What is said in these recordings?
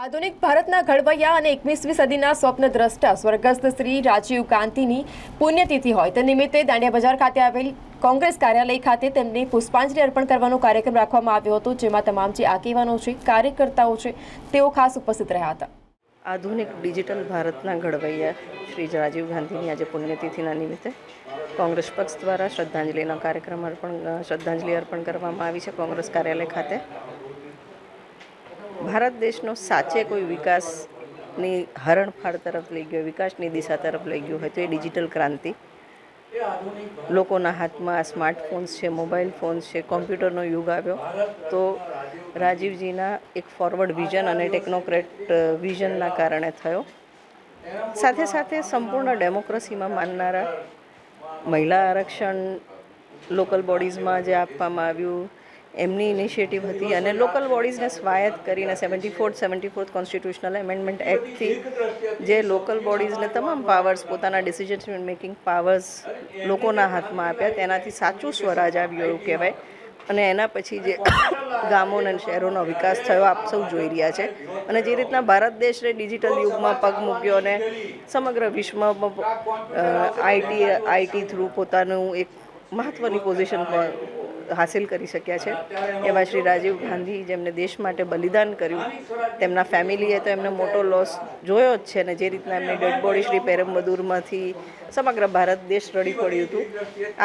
આધુનિક ભારતના ઘડવૈયા અને 21મી સદીના સ્વપ્નદ્રષ્ટા સ્વર્ગસ્થ શ્રી રાજીવ ગાંધીની પુણ્યતિથિ હોય તે નિમિત્તે દાંડિયા બજાર ખાતે આવેલ કોંગ્રેસ કાર્યાલય ખાતે તેમને પુષ્પાંજલિ અર્પણ કરવાનો કાર્યક્રમ રાખવામાં આવ્યો હતો, જેમાં તમામ જે આગેવાનો છે, કાર્યકર્તાઓ છે, તેઓ ખાસ ઉપસ્થિત રહ્યા હતા. આધુનિક ડિજિટલ ભારતના ઘડવૈયા શ્રી રાજીવ ગાંધીની આજે પુણ્યતિથિના નિમિત્તે કોંગ્રેસ પક્ષ દ્વારા શ્રદ્ધાંજલિનો શ્રદ્ધાંજલિ અર્પણ કરવામાં આવી છે કોંગ્રેસ કાર્યાલય ખાતે. ભારત દેશનો સાચે કોઈ વિકાસની હરણફાળ તરફ લઈ ગયો, વિકાસની દિશા તરફ લઈ ગયો હોય તો એ ડિજિટલ ક્રાંતિ. લોકોના હાથમાં સ્માર્ટફોન્સ છે, મોબાઈલ ફોન્સ છે, કોમ્પ્યુટરનો યુગ આવ્યો તો રાજીવજીના એક ફોરવર્ડ વિઝન અને ટેકનોક્રેટ વિઝનના કારણે થયો. સાથે સાથે સંપૂર્ણ ડેમોક્રેસીમાં માનનારા, મહિલા આરક્ષણ લોકલ બોડીઝમાં જે આપવામાં આવ્યું એમની ઇનિશિયેટિવ હતી અને લોકલ બોડીઝને સ્વાયત્ત કરીને 74th કોન્સ્ટિટ્યુશનલ એમેન્ડમેન્ટ એક્ટથી જે લોકલ બોડીઝને તમામ પાવર્સ, પોતાના ડિસિઝન મેકિંગ પાવર્સ લોકોના હાથમાં આપ્યા, તેનાથી સાચું સ્વરાજ આવ્યું એવું કહેવાય. અને એના પછી જે ગામો અને શહેરોનો વિકાસ થયો આપ સૌ જોઈ રહ્યા છે. અને જે રીતના ભારત દેશે ડિજિટલ યુગમાં પગ મૂક્યો અને સમગ્ર વિશ્વમાં આઈટી થ્રુ પોતાનું એક મહત્ત્વની પોઝિશન હાસિલ કરી શક્યા છે, એવા શ્રી રાજીવ ગાંધી જેમને દેશ માટે બલિદાન કર્યું, તેમના ફેમિલીએ તો એમને મોટો લોસ જોયો જ છે. અને જે રીતના એમની ડેડ બોડી શ્રી પેરમ્બદુરમાંથી સમગ્ર ભારત દેશ રડી પડ્યું હતું,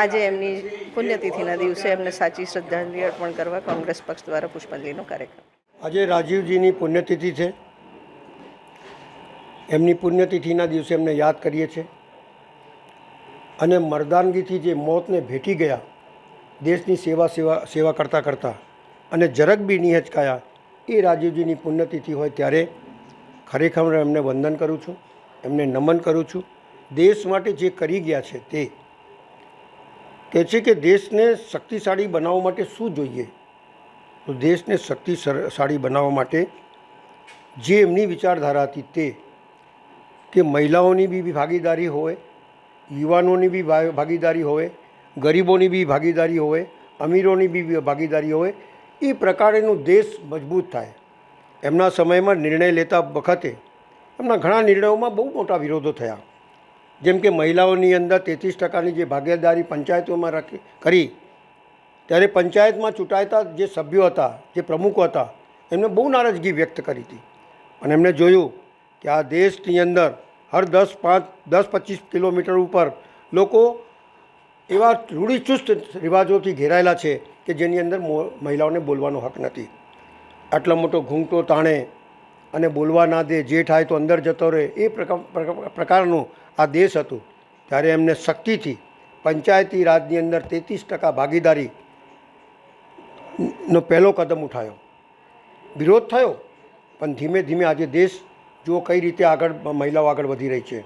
આજે એમની પુણ્યતિથિના દિવસે એમને સાચી શ્રદ્ધાંજલિ અર્પણ કરવા કોંગ્રેસ પક્ષ દ્વારા પુષ્પાંજલિનો કાર્યક્રમ. આજે રાજીવજીની પુણ્યતિથિ છે. એમની પુણ્યતિથિના દિવસે એમને યાદ કરીએ છીએ અને મર્દાનગીથી જે મોતને ભેટી ગયા, દેશની સેવા કરતાં અને જરાક બી નહીં હિચકાયા, એ રાજીવજીની પુણ્યતિથિ હોય ત્યારે ખરેખર એમને વંદન કરું છું, એમને નમન કરું છું. દેશ માટે જે કરી ગયા છે તે કહે છે કે દેશને શક્તિશાળી બનાવવા માટે શું જોઈએ, તો દેશને શક્તિશાળી બનાવવા માટે જે એમની વિચારધારા હતી તે કે મહિલાઓની બી ભાગીદારી હોય, યુવાનોની બી ભાગીદારી હોય, ગરીબોની બી ભાગીદારી હોય, અમીરોની બી ભાગીદારી હોય, એ પ્રકારેનો દેશ મજબૂત થાય. એમના સમયમાં નિર્ણય લેતા વખતે એમના ઘણા નિર્ણયોમાં બહુ મોટા વિરોધો થયા. જેમ કે મહિલાઓની અંદર 33% જે ભાગીદારી પંચાયતોમાં કરી, ત્યારે પંચાયતમાં ચૂંટાયેલા જે સભ્યો હતા, જે પ્રમુખો હતા, એમને બહુ નારાજગી વ્યક્ત કરી હતી. અને એમણે જોયું કે આ દેશની અંદર હર 10-25 કિલોમીટર ઉપર લોકો એવા રૂઢિચુસ્ત રિવાજોથી ઘેરાયેલા છે કે જેની અંદર મહિલાઓને બોલવાનો હક નથી. આટલો મોટો ઘૂંઘટો તાણે અને બોલવા ના દે, જે થાય તો અંદર જતો રહે, એ પ્રકારનું આ દેશ હતું. ત્યારે એમને શક્તિથી પંચાયતી રાજની અંદર 33% ભાગીદારીનો પહેલો કદમ ઉઠાયો. વિરોધ થયો, પણ ધીમે ધીમે આજે દેશ જો કઈ રીતે મહિલાઓ આગળ વધી રહી છે.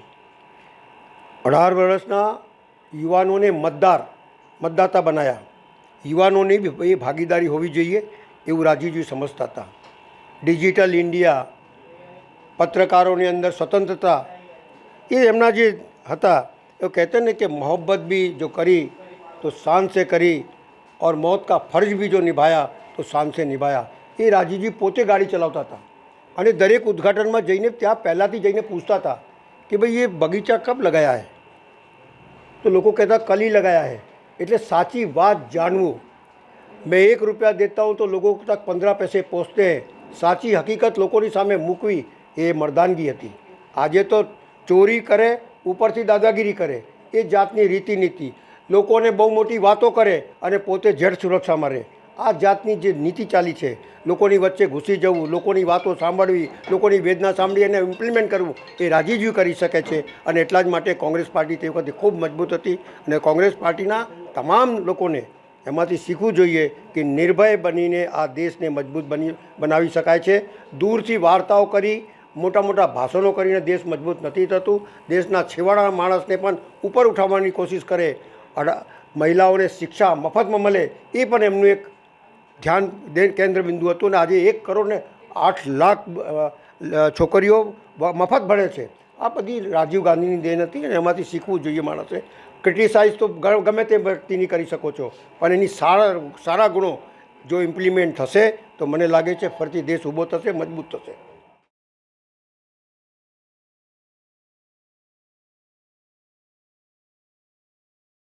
18 વર્ષના યુવાનોને મતદાતા બનાવ્યા. યુવાનોની બી એ ભાગીદારી હોવી જોઈએ એવું રાજીવજી સમજતા હતા. ડિજિટલ ઇન્ડિયા, પત્રકારોની અંદર સ્વતંત્રતા, એ એમના જે હતા એ કહેતે ને કે મોહબ્બત બી જો કરી તો શાન સે કરી ઓર મૌત કા ફર્જ બી જો નિભાયા તો શાન સે નિભાયા. એ રાજીવજી પોતે ગાડી ચલાવતા હતા અને દરેક ઉદ્ઘાટનમાં જઈને ત્યાં પહેલાંથી જઈને પૂછતા હતા કે ભાઈ એ બગીચા કબ લગાયા હે, તો લોકો કહેતા કલી લગાયા હે. એટલે સાચી વાત જાણવું. મેં 1 રૂપિયા દેતા હું તો લોકો તક 15 પૈસે પહોંચતે હૈ. સાચી હકીકત લોકોની સામે મૂકવી એ મર્દાનગી હતી. આજે તો ચોરી કરે, ઉપરથી દાદાગીરી કરે, એ જાતની રીતિ નીતિ. લોકોને બહુ મોટી વાતો કરે અને પોતે જડ સુરક્ષામાં રહે. આ જાતની જે નીતિ ચાલી છે, લોકોની વચ્ચે ઘૂસી જવું, લોકોની વાતો સાંભળવી, લોકોની વેદના સાંભળી અને ઇમ્પ્લિમેન્ટ કરવું, એ રાજીવજી કરી શકે છે. અને એટલા જ માટે કોંગ્રેસ પાર્ટી તે વખતે ખૂબ મજબૂત હતી. અને કોંગ્રેસ પાર્ટીના તમામ લોકોને એમાંથી શીખવું જોઈએ કે નિર્ભય બનીને આ દેશને મજબૂત બનાવી શકાય છે. દૂરથી વાર્તાઓ કરી, મોટા મોટા ભાષણો કરીને દેશ મજબૂત નથી થતું. દેશના છેવાડાના માણસને પણ ઉપર ઉઠાવવાની કોશિશ કરે, મહિલાઓને શિક્ષા મફતમાં મળે, એ પણ એમનું એક ધ્યાન કેન્દ્ર બિંદુ હતું. ને આજે 1 કરોડ ને 8 લાખ છોકરીઓ મફત ભણે છે. આ બધી રાજીવ ગાંધીની દેન હતી અને એમાંથી શીખવું જોઈએ માણસે. ક્રિટિસાઇઝ તો ગમે તે વ્યક્તિની કરી શકો છો, પણ એની સારા ગુણો જો ઇમ્પ્લિમેન્ટ થશે તો મને લાગે છે ફરીથી દેશ ઊભો થશે, મજબૂત થશે.